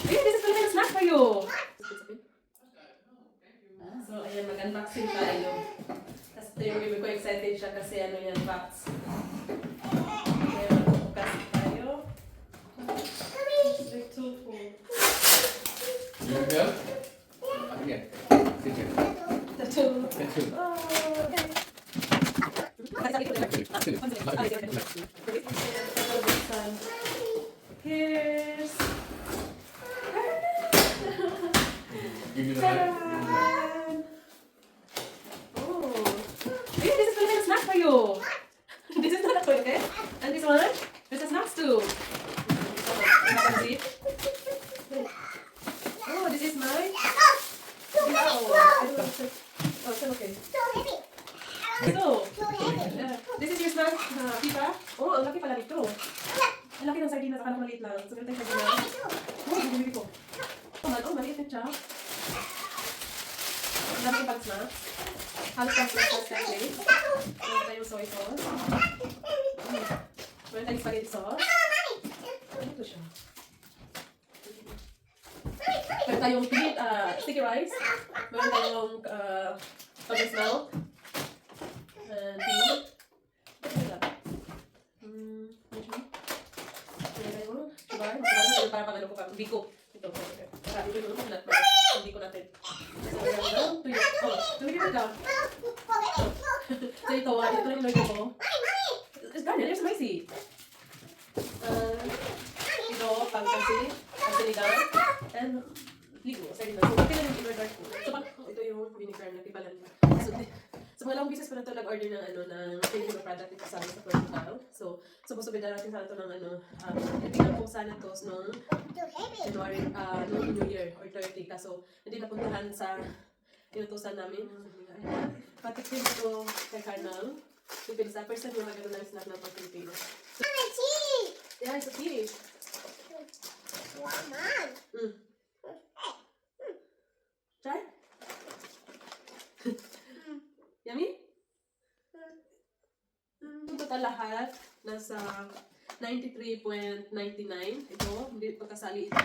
Hey, this is Filipino snack for you. So, ayan, mag-unboxing tayo. Kasi ito yung ibig ko excited siya kasi ano yan, box. Ayan, magbukas tayo. It's like too full. You want milk? Yeah. Sit here. The two. Get two. Oh, okay. Here's... Give me the milk. Tadaan! Oh. Hey, this is Filipino snack for you. This is not a toy, okay? And this one, this is snacks too. Oh, this is mine. Oh, it's okay. So, this is your snack, Pipa. Oh, ang laki pala nito. Ang laki ng sardinas, akala ko maliit lang. So, ganito yung sardinas. Oh, bumili ko. Oh, maliit na siya. Ang dami yung pang snacks. Halos pang snacks sa place. Meron tayong soy sauce. Meron tayong spaghetti sauce. Ano ito siya? Meron tayong sticky rice. Meron tayong condensed milk. And tea. What is that? Meron tayong sugar. Sugar para pang ano ko pa. Biko. Ito. Sabi ko yung nut butter. Hindi ko natin. So, meron lang. Tumigil ka. So, ito lang yung lagay ko. It's done. It's spicy. Ito, pang-sinigang. And ligo. Sardinas. So, ito lang yung in-order ko. So, ito yung vinegar na tipalan. So, mga long beses pa na ito nag-order ng favorite product dito sa amin sa Portugal. So, supposed natin sana ito ng nagbilang po sana ito noong January, noong New Year or 30. Kaso, hindi napuntahan sa inutusan namin. Patikim ito kay Carnal. Pilipino sa first time yung magano ng snack ng pang-Pilipino. So, yeah, it's a tea. Try? Yummy? Total lahat, nasa 93.99. Ito, hindi pagkasali ito.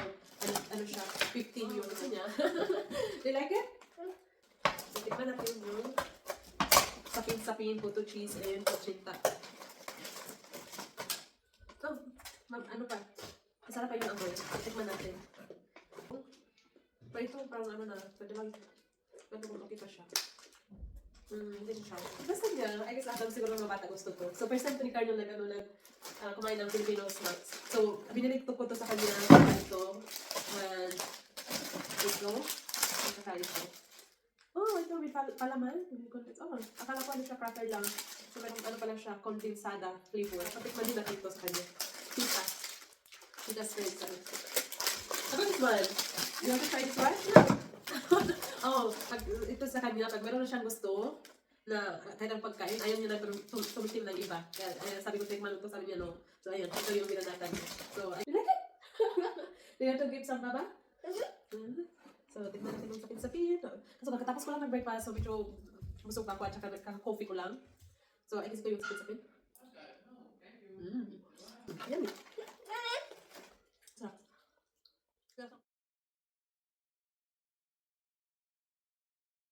Ano siya, 15 yung gusto niya. Do you like it? So, tikman natin yung sapin-sapin, puto cheese, and pochita. Oh, ano pa? Masarap pa yung amoy. Tikman natin. Pero ito, parang ano na, pwede kung okay pa siya. Hindi siya. Basta niya, I guess lahat siguro mga bata gusto to. So, first time to ni Carnal kumain ng Filipino snacks. So, binili ko to sa kanya ito. And ito. At saka ito. Oh, ito may palaman. Oh, akala ko ano siya, cracker lang. So, meron ano pala siya, condensada flavor. Patikman din natin ito sa kanya. Pita. Pita spread sa ito. How about this one? You want to try this one? Oh, ito sa kanya, pag meron na siyang gusto na kahit ang pagkain, ayaw niya na tumitim ng iba. Kaya sabi ko, tikman ito, sabi niya, no. So, ayun, ito yung binanatan niya. So, you like it? Do you want to give some baba? So, tikman natin yung sapin-sapin. So, pagkatapos ko lang mag-breakfast, so medyo busog pa ako at saka nagka-coffee ko lang. So, I guess ito yung sapin-sapin. Yummy.